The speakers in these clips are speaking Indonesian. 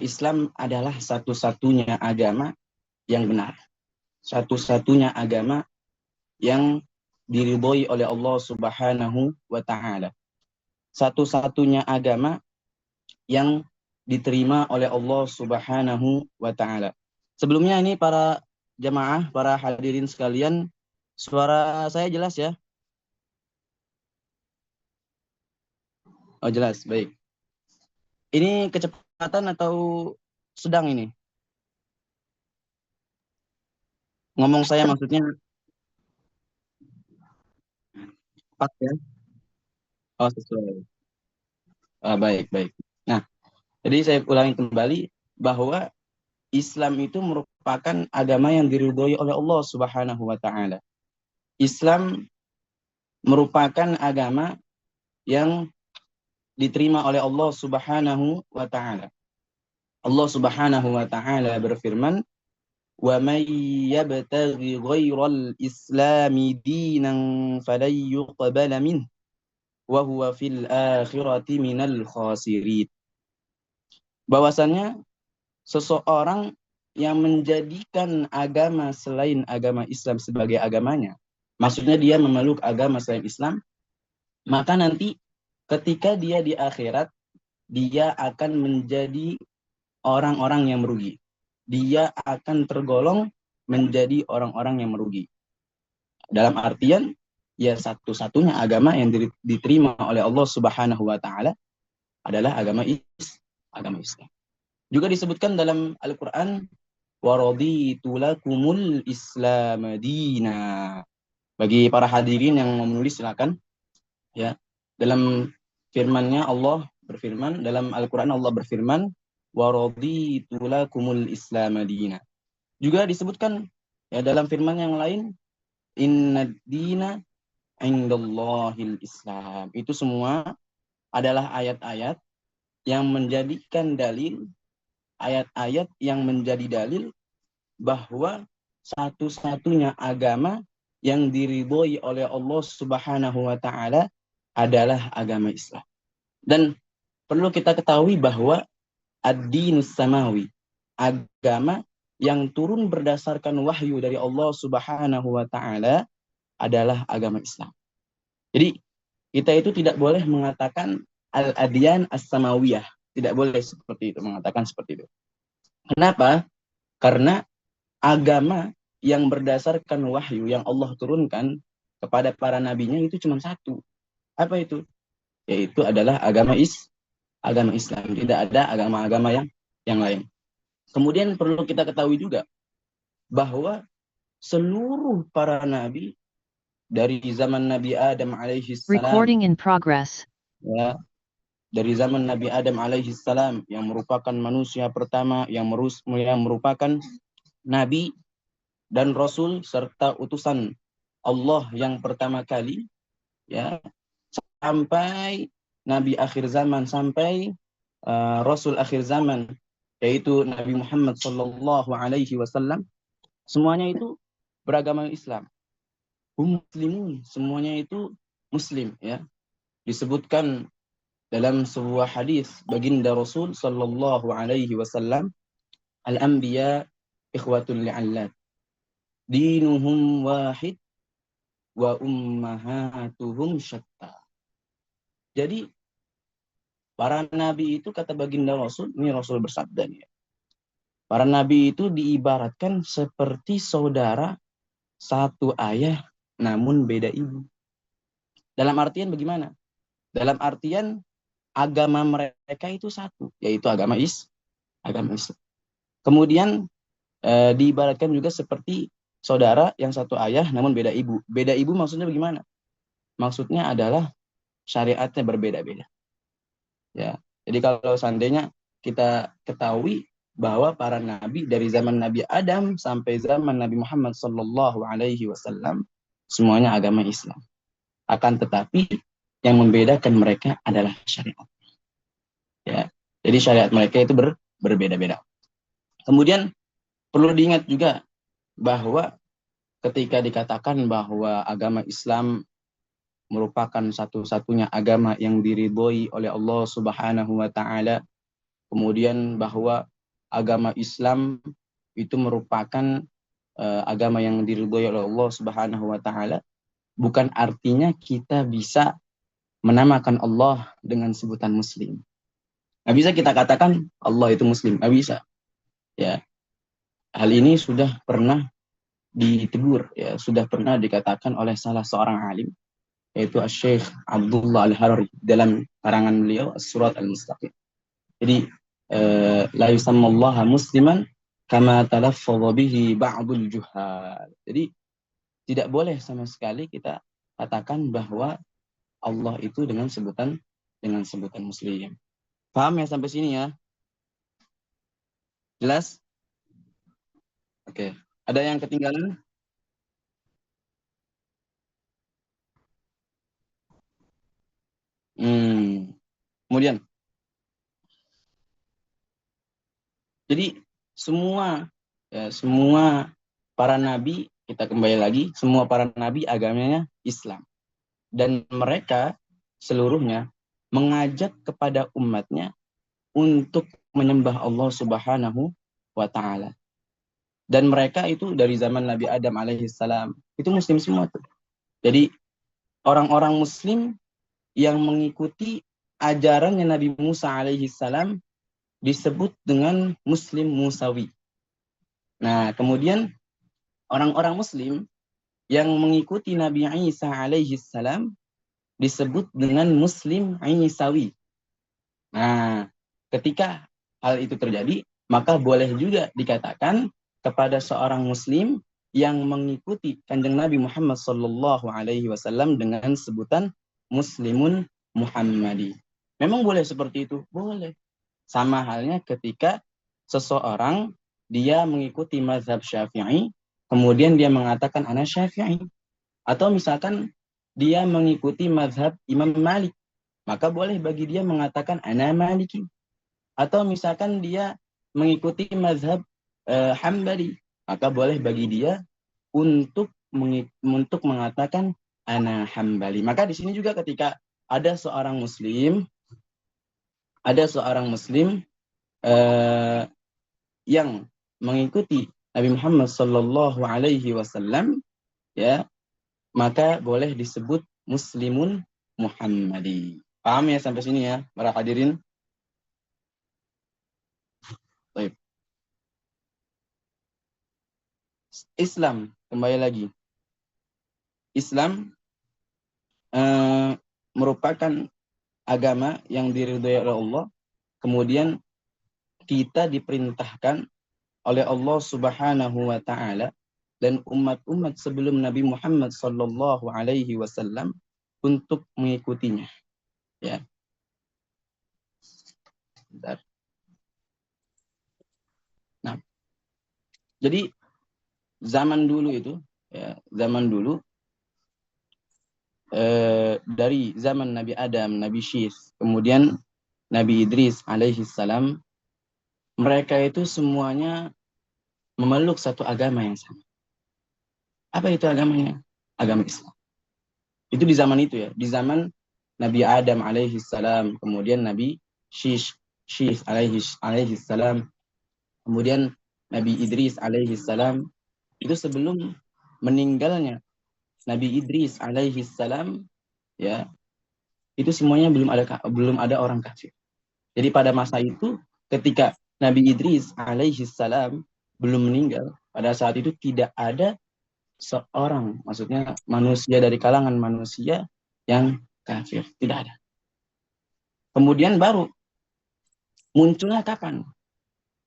Islam adalah satu-satunya agama yang benar. Satu-satunya agama yang diridhoi oleh Allah Subhanahu wa taala. Satu-satunya agama yang diterima oleh Allah Subhanahu wa taala. Sebelumnya ini para jamaah, para hadirin sekalian, suara saya jelas ya? Oh, jelas, baik. Ini kecepatan atau sedang ini? Ngomong saya maksudnya pas ya? Oh, sesuai. Baik, baik. Nah, jadi saya ulangi kembali bahwa Islam itu merupakan agama yang diridhoi oleh Allah Subhanahu wa taala. Islam merupakan agama yang diterima oleh Allah Subhanahu wa taala. Allah Subhanahu wa taala berfirman, "Wa may yabtaghi ghairal islami dinan falan yuqbala min wa huwa fil akhirati minal khasirin." Bahwasannya seseorang yang menjadikan agama selain agama Islam sebagai agamanya, maksudnya dia memeluk agama selain Islam, maka nanti ketika dia di akhirat, dia akan menjadi orang-orang yang merugi. Dia akan tergolong menjadi orang-orang yang merugi. Dalam artian, ya satu-satunya agama yang diterima oleh Allah Subhanahu wa taala adalah agama Islam. Juga disebutkan dalam Al-Qur'an, wa raditu lakumul Islam dina. Bagi para hadirin yang mau menulis silakan ya. Dalam firman-Nya Allah berfirman, dalam Al-Qur'an Allah berfirman, wa raditu lakumul Islam dina. Juga disebutkan ya dalam firman yang lain, innad dina indallahil Islam. Itu semua adalah ayat-ayat yang menjadikan dalil, ayat-ayat yang menjadi dalil bahwa satu-satunya agama yang diridhoi oleh Allah Subhanahu wa taala adalah agama Islam. Dan perlu kita ketahui bahwa ad-dinus samawi, agama yang turun berdasarkan wahyu dari Allah Subhanahu wa taala adalah agama Islam. Jadi kita itu tidak boleh mengatakan al-adyan as-samawiyah, tidak boleh seperti itu, mengatakan seperti itu. Kenapa? Karena agama yang berdasarkan wahyu yang Allah turunkan kepada para nabinya itu cuma satu. Apa itu? Yaitu adalah agama Islam. Tidak ada agama-agama yang lain. Kemudian perlu kita ketahui juga bahwa seluruh para nabi dari zaman Nabi Adam alaihi salam, Recording in progress. ya, dari zaman Nabi Adam alaihi salam yang merupakan manusia pertama yang merupakan nabi dan rasul serta utusan Allah yang pertama kali, ya, sampai nabi akhir zaman, sampai rasul akhir zaman yaitu Nabi Muhammad sallallahu alaihi wasallam, semuanya itu beragama Islam. Muslimun, semuanya itu muslim, ya. Disebutkan dalam sebuah hadis baginda Rasul sallallahu alaihi wasallam, al-anbiya ikhwatul li'allat, dinuhum wahid wa ummahatuhum syatta. Jadi para nabi itu, kata baginda Rasul, ini Rasul bersabda nih, para nabi itu diibaratkan seperti saudara satu ayah namun beda ibu. Dalam artian bagaimana? Dalam artian agama mereka itu satu, yaitu agama Islam. Kemudian diibaratkan juga seperti saudara yang satu ayah namun beda ibu. Beda ibu maksudnya bagaimana? Maksudnya adalah syariatnya berbeda-beda. Ya. Jadi kalau seandainya kita ketahui bahwa para nabi dari zaman Nabi Adam sampai zaman Nabi Muhammad sallallahu alaihi wasallam semuanya agama Islam. Akan tetapi yang membedakan mereka adalah syariat. Ya. Jadi syariat mereka itu berbeda-beda. Kemudian perlu diingat juga bahwa ketika dikatakan bahwa agama Islam merupakan satu-satunya agama yang diridhoi oleh Allah Subhanahu wa taala, kemudian bahwa agama Islam itu merupakan agama yang diridhoi oleh Allah Subhanahu wa taala, bukan artinya kita bisa menamakan Allah dengan sebutan muslim. Nggak bisa kita katakan Allah itu muslim, nggak bisa. Ya, hal ini sudah pernah ditegur, ya, sudah pernah dikatakan oleh salah seorang alim, yaitu Syekh Abdullah Al-Harari dalam karangan beliau As-Surat Al-Mustaqim. Jadi la yusammallaha musliman kama talaffadha bihi ba'dul juhal. Jadi tidak boleh sama sekali kita katakan bahwa Allah itu dengan sebutan muslim. Paham ya sampai sini ya? Jelas? Oke. Ada yang ketinggalan? Kemudian, jadi semua para nabi, kita kembali lagi, semua para nabi agamanya Islam. Dan mereka seluruhnya mengajak kepada umatnya untuk menyembah Allah Subhanahu wa taala. Dan mereka itu dari zaman Nabi Adam alaihissalam itu muslim semua tuh. Jadi orang-orang muslim yang mengikuti ajarannya Nabi Musa alaihissalam disebut dengan muslim Musawi. Nah, kemudian orang-orang muslim yang mengikuti Nabi Isa alaihissalam disebut dengan muslim Isawi. Nah, ketika hal itu terjadi, maka boleh juga dikatakan kepada seorang muslim yang mengikuti kanjeng Nabi Muhammad Sallallahu Alaihi Wasallam dengan sebutan Muslimun Muhammadi. Memang boleh seperti itu, boleh. Sama halnya ketika seseorang dia mengikuti mazhab Syafi'i, kemudian dia mengatakan ana Syafi'i, atau misalkan dia mengikuti mazhab Imam Malik, maka boleh bagi dia mengatakan ana Maliki. Atau misalkan dia mengikuti mazhab Hambali, maka boleh bagi dia untuk mengatakan ana Hambali. Maka di sini juga ketika ada seorang muslim yang mengikuti Nabi Muhammad sallallahu alaihi wasallam, ya, maka boleh disebut muslimun Muhammadi. Paham ya sampai sini ya, para hadirin? Baik. Islam, kembali lagi. Islam merupakan agama yang diridhoi oleh Allah. Kemudian kita diperintahkan oleh Allah Subhanahu wa taala dan umat-umat sebelum Nabi Muhammad sallallahu alaihi wasallam untuk mengikutinya. Ya. Bentar. Nah, jadi zaman dulu itu, ya, dari zaman Nabi Adam, Nabi Syith, kemudian Nabi Idris alaihi salam, mereka itu semuanya memeluk satu agama yang sama. Apa itu agamanya? Agama Islam. Itu di zaman itu ya, di zaman Nabi Adam alaihi salam, kemudian Nabi Syith alaihi salam, kemudian Nabi Idris alaihi salam. Itu sebelum meninggalnya Nabi Idris alaihi salam, ya, itu semuanya belum ada orang kafir. Jadi pada masa itu ketika Nabi Idris alaihi salam belum meninggal, pada saat itu tidak ada seorang, maksudnya manusia dari kalangan manusia yang kafir, tidak ada. Kemudian baru munculnya kapan?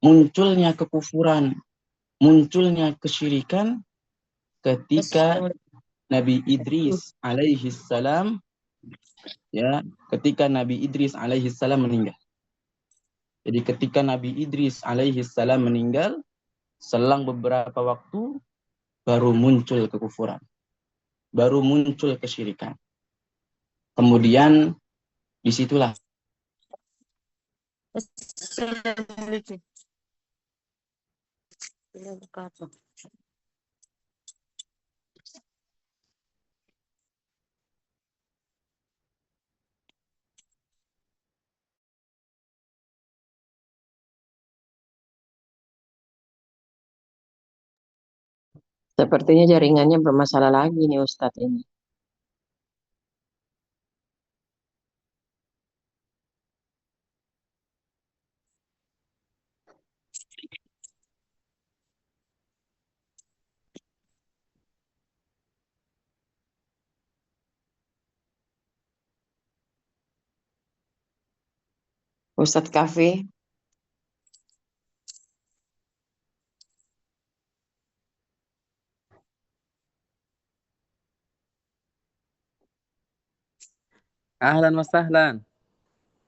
Munculnya kekufuran, munculnya kesyirikan ketika Nabi Idris alaihi salam, ya, ketika Nabi Idris alaihi salam meninggal. Jadi ketika Nabi Idris alaihi salam meninggal, selang beberapa waktu baru muncul kekufuran, baru muncul kesyirikan. Kemudian disitulah Sepertinya jaringannya bermasalah lagi nih Ustadz ini. Ustadz Kafe, Ahlan wa sahlan.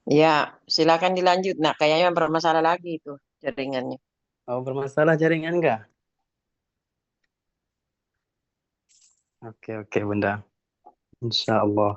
ya silakan dilanjut. Nah, kayaknya bermasalah lagi itu jaringannya. Oh, bermasalah jaringan enggak? Oke, oke, Bunda. Insya Allah.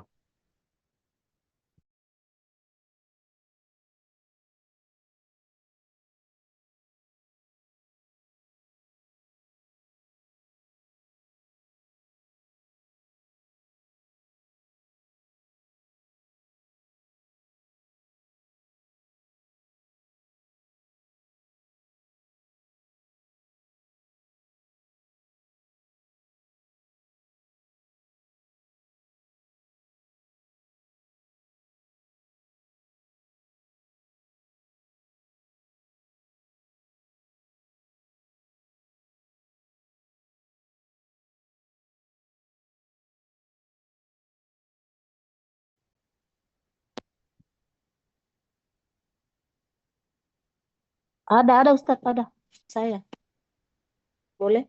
Ada Ustadz, ada. Saya. Boleh?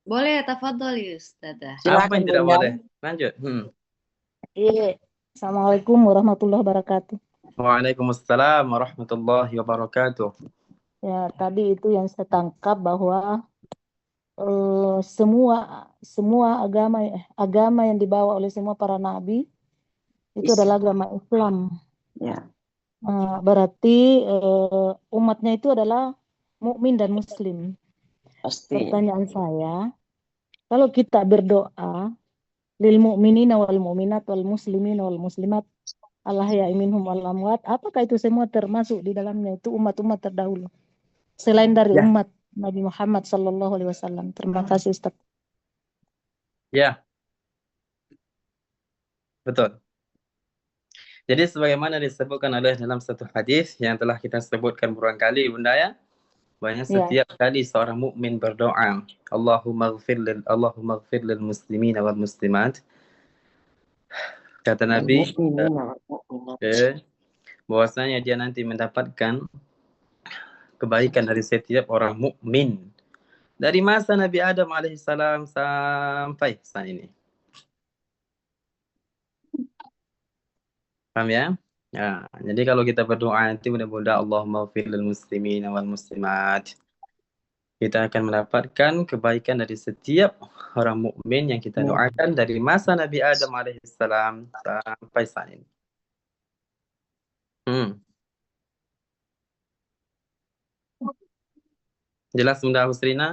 Boleh, tafadhol Ustazah. Apa Silakan yang tidak Bunda. boleh? Lanjut. Iya. Assalamualaikum warahmatullahi wabarakatuh. Waalaikumsalam warahmatullahi wabarakatuh. Ya, tadi itu yang saya tangkap bahwa semua semua agama yang dibawa oleh semua para nabi itu adalah agama Islam. Ya, Berarti umatnya itu adalah mukmin dan muslim. pasti. Pertanyaan saya, kalau kita berdoa lil mu'minina wal mu'minat wal muslimin wal muslimat Allah ya minhum wal amwat, apakah itu semua termasuk di dalamnya itu umat-umat terdahulu selain dari Ya, umat Nabi Muhammad sallallahu alaihi wasallam? Terima kasih Ustaz. ya, betul. Jadi sebagaimana disebutkan oleh dalam satu hadis yang telah kita sebutkan berulang kali, Bunda ya, banyak Ya, setiap kali seorang mukmin berdoa, Allahumma ighfir lil muslimin wal muslimat, kata Wal Nabi, mu'minin wal mu'minat. bahwasanya dia nanti mendapatkan kebaikan dari setiap orang mukmin dari masa Nabi Adam alaihissalam sampai saat ini. Paham ya? Ya, jadi kalau kita berdoa nanti mudah-mudahan Allahumma ighfir lil muslimin wal muslimat, kita akan mendapatkan kebaikan dari setiap orang mukmin yang kita Ya. doakan dari masa Nabi Adam alaihissalam sampai saat ini. Jelas Bunda Husrina?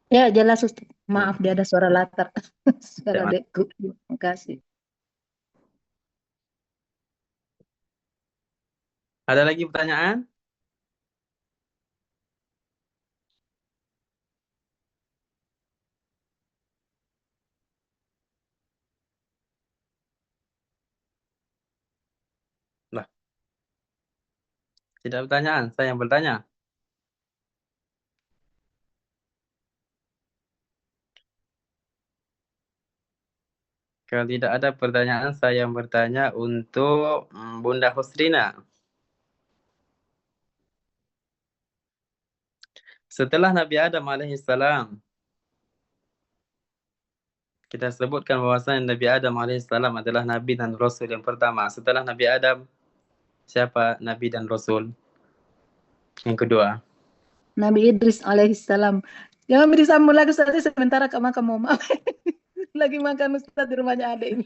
ya jelas Ustaz. Maaf dia ada suara latar. Suara Ya. adekku. Terima kasih. Ada lagi pertanyaan? Lah, tidak pertanyaan, saya yang bertanya. Kalau tidak ada pertanyaan, saya yang bertanya untuk Bunda Husrina. Setelah Nabi Adam alaihissalam, kita sebutkan bahwasanya Nabi Adam alaihissalam adalah Nabi dan Rasul yang pertama. Setelah Nabi Adam, siapa Nabi dan Rasul yang kedua? Nabi Idris alaihissalam. Jangan beri sambung lagi Ustaz, sementara Kak makan mau maaf. Lagi makan Ustaz di rumahnya adek ini.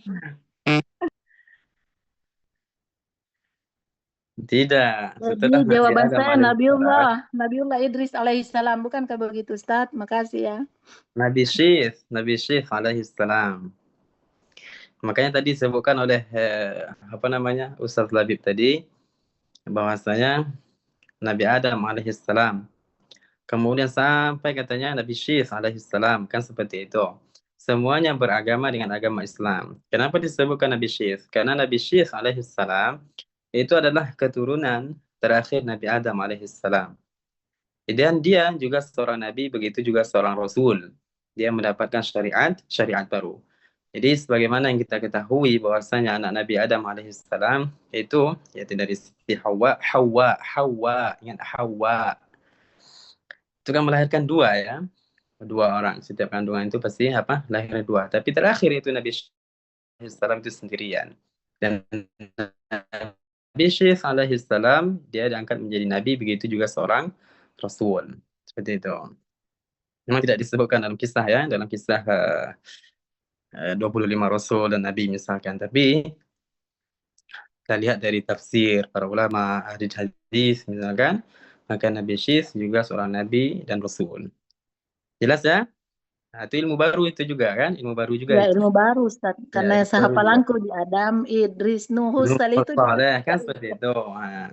Tidak. Jadi Setelah Nabi jawaban Adam saya alaihissalam, Nabiullah Idris alaihissalam, bukankah begitu Ustaz? Makasih ya. Nabi Syekh alaihissalam. Makanya tadi disebutkan oleh Ustaz Labib tadi bahwasanya Nabi Adam alaihissalam. Kemudian sampai katanya Nabi Syekh alaihissalam, kan seperti itu. Semuanya beragama dengan agama Islam. Kenapa disebutkan Nabi Syekh? Karena Nabi Syekh alaihissalam itu adalah keturunan terakhir Nabi Adam alaihissalam. Dan dia juga seorang nabi, begitu juga seorang rasul. Dia mendapatkan syariat baru. Jadi sebagaimana yang kita ketahui bahwasanya anak Nabi Adam alaihissalam itu yaitu dari sisi Hawa, ingat Hawa. Itu kan melahirkan dua ya. Dua orang. Setiap kandungan itu pasti lahirnya dua. Tapi terakhir itu Nabi alaihissalam itu sendirian. Dan Nabi Syekh alaihissalam dia diangkat menjadi nabi, begitu juga seorang rasul. Seperti itu. Memang tidak disebutkan dalam kisah ya, dalam kisah 25 rasul dan nabi misalkan. Tapi kita lihat dari tafsir para ulama ahli hadis misalkan, maka Nabi Syekh juga seorang nabi dan rasul. Jelas ya? Nah, itu ilmu baru itu juga kan? Ilmu baru juga Ya, itu. ilmu baru, Ustaz. Karena Ya, yang sahafalanku di Adam, Idris, Nuh, sekali itu. Kan seperti itu. Nah,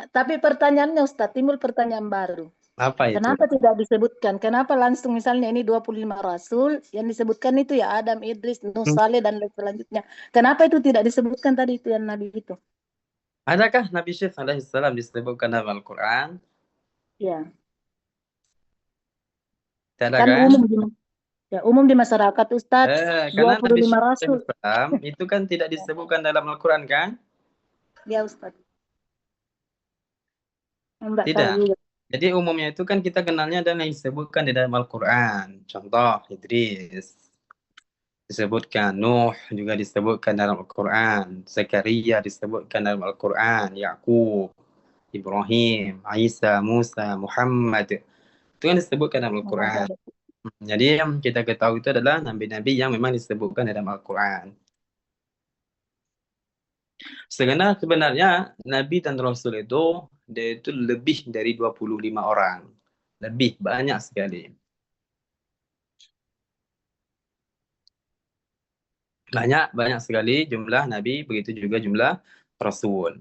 Tapi pertanyaannya, Ustaz, timbul pertanyaan baru. apa itu? Kenapa tidak disebutkan? Kenapa langsung misalnya ini 25 rasul, yang disebutkan itu ya Adam, Idris, Nuh, Saleh, dan selanjutnya. Kenapa itu tidak disebutkan tadi itu yang Nabi itu? Adakah Nabi Syekh alaihissalam disebutkan dalam Al-Quran? Ya. Tidak Kan kan? umum di masyarakat, Ustaz, Karena Nabi 25 Syekh rasul. alaihissalam itu kan tidak disebutkan dalam Al-Quran kan? Ya, Ustaz. Enggak Tidak. tahu juga. Jadi umumnya itu kan kita kenalnya dan yang disebutkan di dalam Al-Quran. Contoh, Idris. Disebutkan Nuh juga disebutkan dalam Al-Quran. Zakaria disebutkan dalam Al-Quran. Yaqub, Ibrahim, Isa, Musa, Muhammad. Itu kan disebutkan dalam Al-Quran. Jadi yang kita ketahui itu adalah nabi-nabi yang memang disebutkan dalam Al-Quran. Sebenarnya Nabi dan Rasul itu dia itu lebih dari 25 orang. Lebih banyak sekali. Banyak sekali jumlah Nabi, begitu juga jumlah Rasul.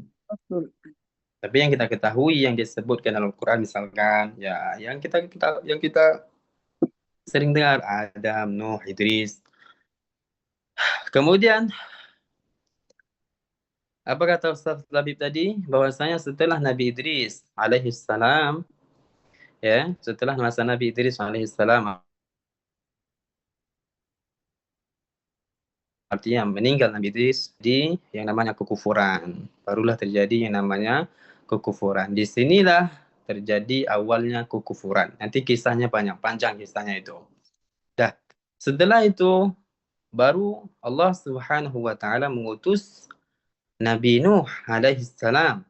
Tapi yang kita ketahui yang disebutkan dalam Al-Quran misalkan ya yang kita sering dengar Adam, Nuh, Idris. Kemudian apa kata Ustaz Labib tadi? Bahwasanya setelah Nabi Idris alaihissalam, ya, setelah masa Nabi Idris alaihissalam, artinya meninggal Nabi Idris di yang namanya kekufuran. Barulah terjadi yang namanya kekufuran. Di sinilah terjadi awalnya kekufuran. Nanti kisahnya panjang kisahnya itu. Dah, setelah itu baru Allah Subhanahu wa taala mengutus Nabi Nuh alaihissalam.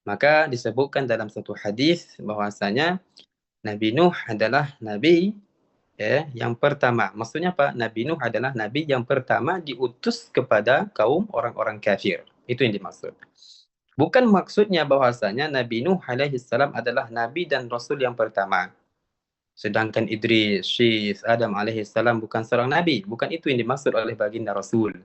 Maka disebutkan dalam satu hadis bahwasanya Nabi Nuh adalah nabi yang pertama. Maksudnya apa? Nabi Nuh adalah nabi yang pertama diutus kepada kaum orang-orang kafir. Itu yang dimaksud. Bukan maksudnya bahwasanya Nabi Nuh alaihissalam adalah nabi dan rasul yang pertama. Sedangkan Idris, Syekh, Adam alaihissalam bukan seorang nabi. Bukan itu yang dimaksud oleh baginda Rasul.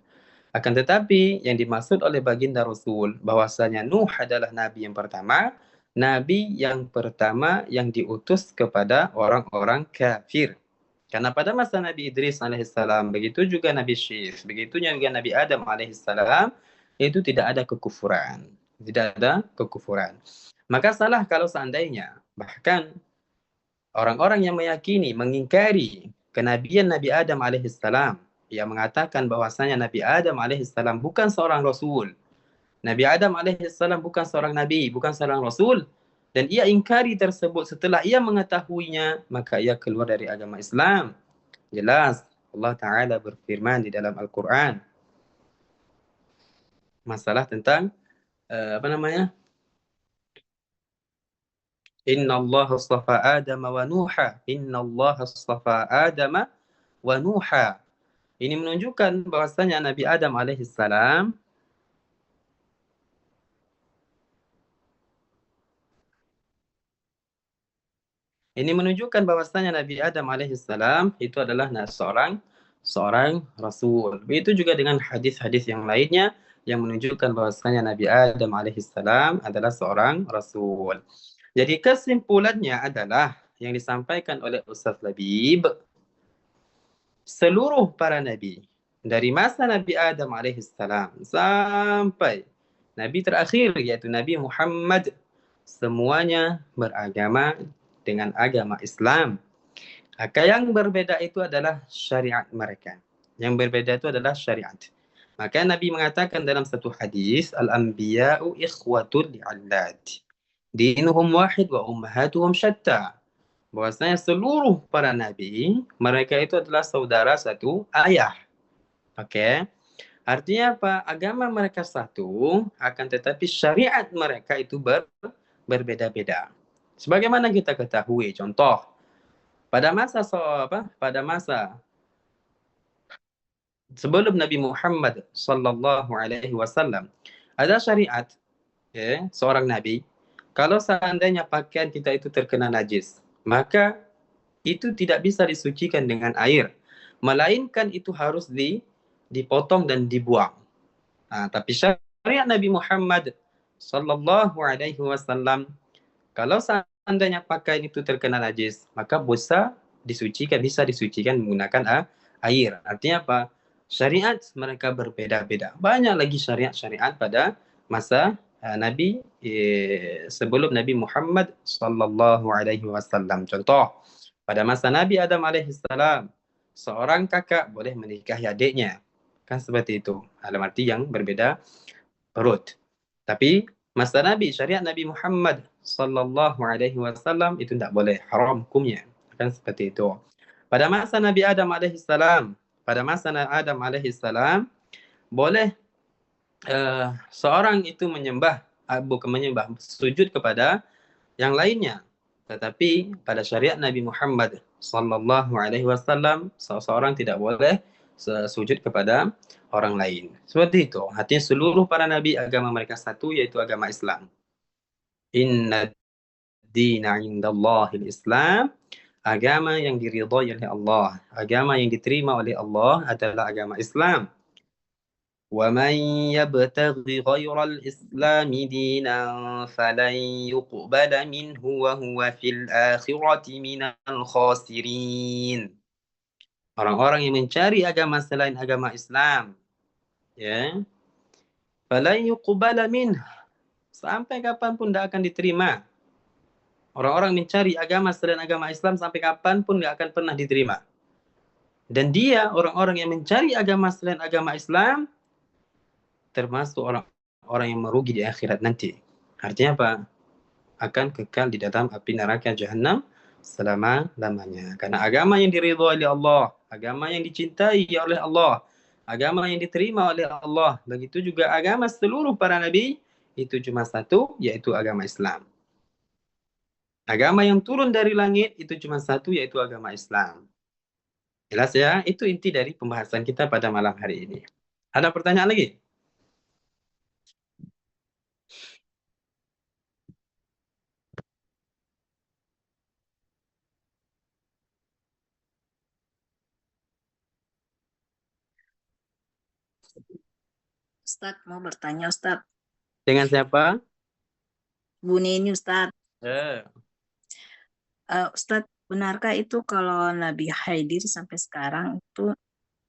Akan tetapi yang dimaksud oleh baginda Rasul bahwasanya Nuh adalah nabi yang pertama, nabi yang pertama yang diutus kepada orang-orang kafir. Karena pada masa Nabi Idris alaihissalam, begitu juga Nabi Syekh, begitu juga Nabi Adam alaihissalam, itu tidak ada kekufuran. Tidak ada kekufuran. Maka salah kalau seandainya bahkan orang-orang yang meyakini, mengingkari kenabian Nabi Adam alaihissalam, yang mengatakan bahwasanya Nabi Adam alaihissalam bukan seorang rasul. Nabi Adam alaihissalam bukan seorang nabi, bukan seorang rasul. Dan ia ingkari tersebut setelah ia mengetahuinya, maka ia keluar dari agama Islam. Jelas Allah Ta'ala berfirman di dalam Al-Quran. Masalah tentang, Inna Allah astafa Adam wa Nuha. Inna Allah astafa Adam wa Nuha. Ini menunjukkan bahwasanya Nabi Adam alaihissalam itu adalah seorang rasul. Begitu juga dengan hadis-hadis yang lainnya yang menunjukkan bahwasanya Nabi Adam alaihissalam adalah seorang rasul. Jadi kesimpulannya adalah yang disampaikan oleh Ustaz Labib, seluruh para nabi dari masa Nabi Adam alaihissalam sampai nabi terakhir yaitu Nabi Muhammad, semuanya beragama dengan agama Islam. Yang berbeda itu adalah syariat mereka. Yang berbeda itu adalah syariat. Maka Nabi mengatakan dalam satu hadis, al-anbiya'u ikhwatul li'allad. Dinuhum wahid wa ummahatuhum syatta. Bahwasanya seluruh para nabi, mereka itu adalah saudara satu ayah. Oke. Artinya apa? Agama mereka satu, akan tetapi syariat mereka itu berbeda-beda. Sebagaimana kita ketahui, contoh, pada masa sebelum Nabi Muhammad sallallahu alaihi wasallam ada syariat seorang nabi, kalau seandainya pakaian kita itu terkena najis, maka itu tidak bisa disucikan dengan air, melainkan itu harus dipotong dan dibuang. Tapi syariat Nabi Muhammad sallallahu alaihi wasallam, kalau seandainya pakaian itu terkena najis, maka bisa disucikan menggunakan air. Artinya apa? Syariat mereka berbeda-beda. Banyak lagi syariat-syariat pada masa Nabi sebelum Nabi Muhammad sallallahu alaihi wasallam. Contoh, pada masa Nabi Adam alaihissalam, seorang kakak boleh menikahi adiknya. Kan seperti itu. Dalam arti yang berbeda perut. Tapi masa Nabi, syariat Nabi Muhammad sallallahu alaihi wasallam itu tidak boleh, haram hukumnya. Kan seperti itu. Pada masa Nabi Adam alaihissalam, boleh seorang itu sujud kepada yang lainnya. Tetapi pada syariat Nabi Muhammad sallallahu alaihi wasallam, seorang tidak boleh sujud kepada orang lain. Seperti itu. Artinya seluruh para nabi agama mereka satu, yaitu agama Islam. Inna dina indallahil Islam. Agama yang diridhai oleh Allah, agama yang diterima oleh Allah adalah agama Islam. وَمَنْ يَبْتَغِ غَيْرَ الْإِسْلَامِ دِينًا فَلَنْ يُقْبَلَ مِنْهُ وَهُوَ فِي الْآخِرَةِ مِنَ الْخَاسِرِينَ. Orang-orang yang mencari agama selain agama Islam, فَلَنْ يُقْبَلَ مِنْهُ, sampai kapanpun tidak akan diterima. Orang-orang mencari agama selain agama Islam sampai kapanpun tidak akan pernah diterima. Dan dia, orang-orang yang mencari agama selain agama Islam, termasuk orang-orang yang merugi di akhirat nanti. Artinya apa? Akan kekal di dalam api neraka Jahannam selama-lamanya. Karena agama yang diridhai oleh Allah, agama yang dicintai oleh Allah, agama yang diterima oleh Allah, begitu juga agama seluruh para nabi, itu cuma satu, yaitu agama Islam. Agama yang turun dari langit itu cuma satu, yaitu agama Islam. Jelas ya? Itu inti dari pembahasan kita pada malam hari ini. Ada pertanyaan lagi? Ustadz, mau bertanya Ustadz. Dengan siapa? Bu Nini Ustadz. Ustadz, benarkah itu kalau Nabi Khidir sampai sekarang itu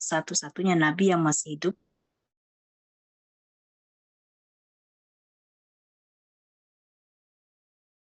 satu-satunya Nabi yang masih hidup?